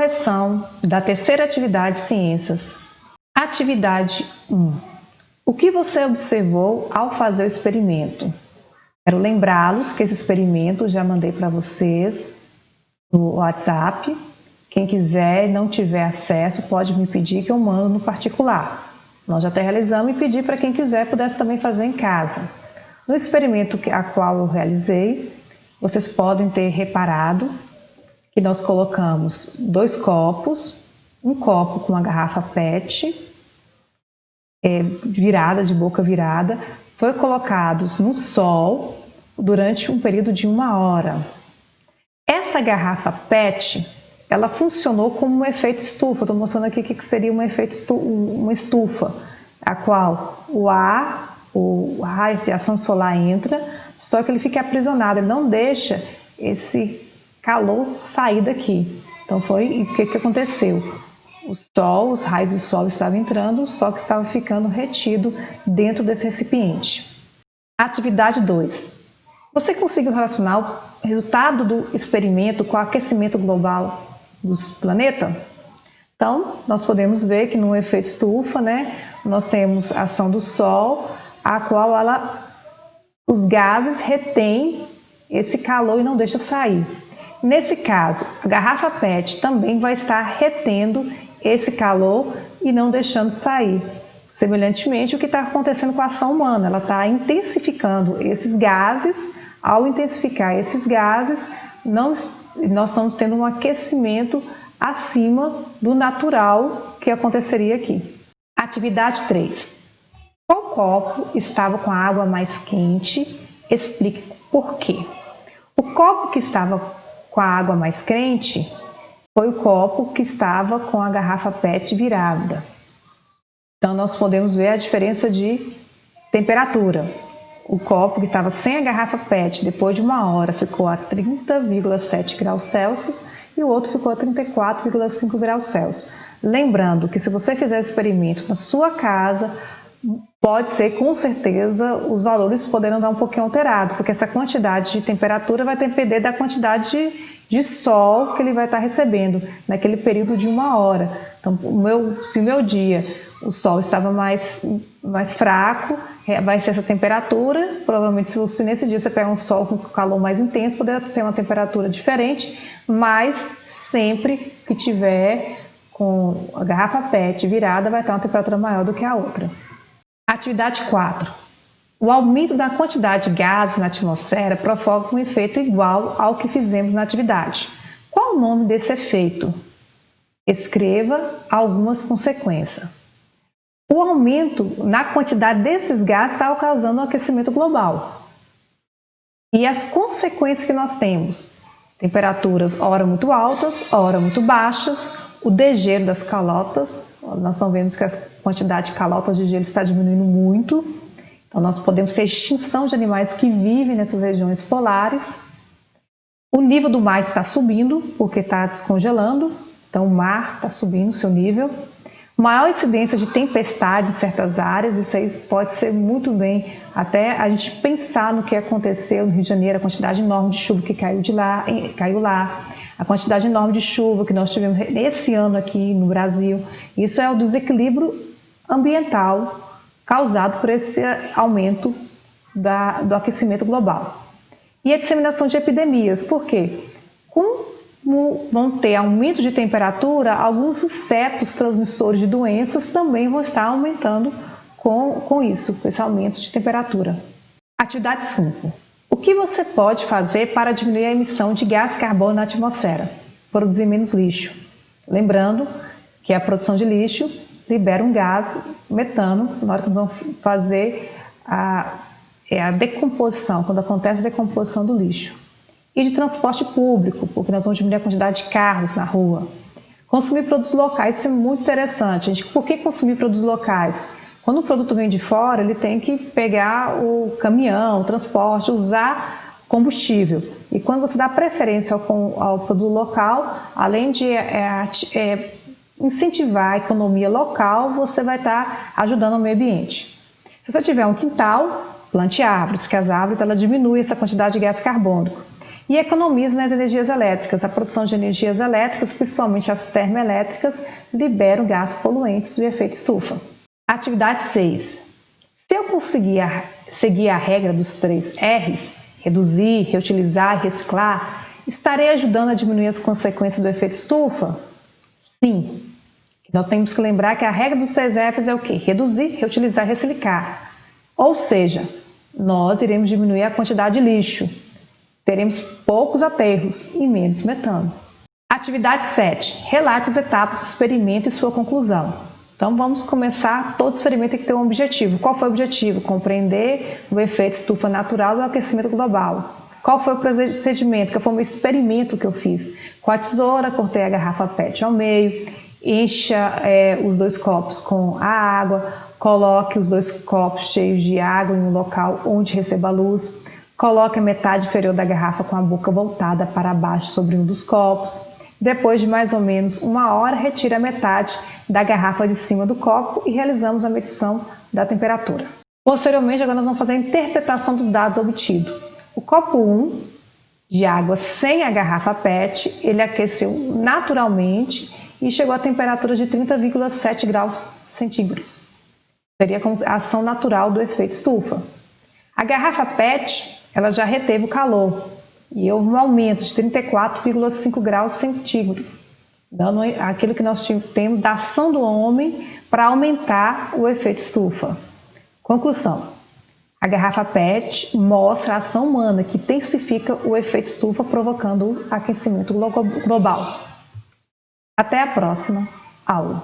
correção da terceira atividade Ciências. Atividade 1. O que você observou ao fazer o experimento? Quero lembrá-los que esse experimento já mandei para vocês no WhatsApp. Quem quiser e não tiver acesso pode me pedir que eu mando no particular. Nós já até realizamos e pedi para quem quiser pudesse também fazer em casa. No experimento a qual eu realizei, vocês podem ter reparado que nós colocamos 2 copos, um copo com uma garrafa PET, virada, de boca virada, foi colocado no sol durante um período de 1 hora. Essa garrafa PET, ela funcionou como um efeito estufa. Estou mostrando aqui o que seria uma estufa, a qual o raio de ação solar entra, só que ele fica aprisionado, ele não deixa esse calor sair daqui. Então foi o que aconteceu. Os raios do sol estavam entrando, só que estava ficando retido dentro desse recipiente. Atividade 2. Você conseguiu relacionar o resultado do experimento com o aquecimento global do planeta? Então, nós podemos ver que no efeito estufa, nós temos a ação do sol, a qual os gases retêm esse calor e não deixam sair. Nesse caso, a garrafa PET também vai estar retendo esse calor e não deixando sair. Semelhantemente, o que está acontecendo com a ação humana, ela está intensificando esses gases. Ao intensificar esses gases, nós estamos tendo um aquecimento acima do natural que aconteceria aqui. Atividade 3. Qual copo estava com a água mais quente? Explique por quê. O copo que estava com a água mais quente foi o copo que estava com a garrafa PET virada. Então, nós podemos ver a diferença de temperatura. O copo que estava sem a garrafa PET, depois de 1 hora, ficou a 30,7 graus Celsius e o outro ficou a 34,5 graus Celsius. Lembrando que se você fizer esse experimento na sua casa, pode ser, com certeza, os valores poderão dar um pouquinho alterado, porque essa quantidade de temperatura vai depender da quantidade de sol que ele vai estar recebendo naquele período de 1 hora. Então, se o meu dia o sol estava mais fraco, vai ser essa temperatura. Provavelmente, se nesse dia você pegar um sol com calor mais intenso, poderá ser uma temperatura diferente, mas sempre que tiver com a garrafa PET virada, vai ter uma temperatura maior do que a outra. Atividade 4. O aumento da quantidade de gases na atmosfera provoca um efeito igual ao que fizemos na atividade. Qual o nome desse efeito? Escreva algumas consequências. O aumento na quantidade desses gases está causando um aquecimento global. E as consequências que nós temos? Temperaturas ora muito altas, ora muito baixas, o degelo das calotas. Nós estamos vendo que a quantidade de calotas de gelo está diminuindo muito. Então, nós podemos ter extinção de animais que vivem nessas regiões polares. O nível do mar está subindo, porque está descongelando. Então, o mar está subindo o seu nível. Maior incidência de tempestade em certas áreas. Isso aí pode ser muito bem, até a gente pensar no que aconteceu no Rio de Janeiro, a quantidade enorme de chuva que caiu lá. A quantidade enorme de chuva que nós tivemos esse ano aqui no Brasil. Isso é o desequilíbrio ambiental causado por esse aumento do aquecimento global. E a disseminação de epidemias, por quê? Como vão ter aumento de temperatura, alguns insetos transmissores de doenças também vão estar aumentando com isso, com esse aumento de temperatura. Atividade 5. O que você pode fazer para diminuir a emissão de gás carbono na atmosfera? Produzir menos lixo. Lembrando que a produção de lixo libera um gás, metano, na hora que nós vamos fazer a decomposição, quando acontece a decomposição do lixo. E de transporte público, porque nós vamos diminuir a quantidade de carros na rua. Consumir produtos locais, isso é muito interessante. Por que consumir produtos locais? Quando o produto vem de fora, ele tem que pegar o caminhão, o transporte, usar combustível. E quando você dá preferência ao produto local, além de incentivar a economia local, você vai estar ajudando o meio ambiente. Se você tiver um quintal, plante árvores, que as árvores diminuem essa quantidade de gás carbônico. e economiza nas energias elétricas. A produção de energias elétricas, principalmente as termoelétricas, liberam gases poluentes do efeito estufa. Atividade 6. Se eu conseguir seguir a regra dos 3 R's, reduzir, reutilizar e reciclar, estarei ajudando a diminuir as consequências do efeito estufa? Sim. Nós temos que lembrar que a regra dos 3 F's é o quê? Reduzir, reutilizar e reciclar. Ou seja, nós iremos diminuir a quantidade de lixo, teremos poucos aterros e menos metano. Atividade 7. Relate as etapas do experimento e sua conclusão. Então vamos começar, todo experimento tem que ter um objetivo. Qual foi o objetivo? Compreender o efeito estufa natural do aquecimento global. Qual foi o procedimento? Qual foi o experimento que eu fiz? Com a tesoura, cortei a garrafa PET ao meio, encha os 2 copos com a água, coloque os 2 copos cheios de água em um local onde receba luz, coloque a metade inferior da garrafa com a boca voltada para baixo sobre um dos copos. Depois de mais ou menos 1 hora, retire a metade da garrafa de cima do copo e realizamos a medição da temperatura. Posteriormente, agora nós vamos fazer a interpretação dos dados obtidos. O copo 1 de água sem a garrafa PET, ele aqueceu naturalmente e chegou a temperatura de 30,7 graus centígrados. Seria a ação natural do efeito estufa. A garrafa PET, ela já reteve o calor e houve um aumento de 34,5 graus centígrados, dando aquilo que nós temos da ação do homem para aumentar o efeito estufa. Conclusão. A garrafa PET mostra a ação humana que intensifica o efeito estufa, provocando o aquecimento global. Até a próxima aula.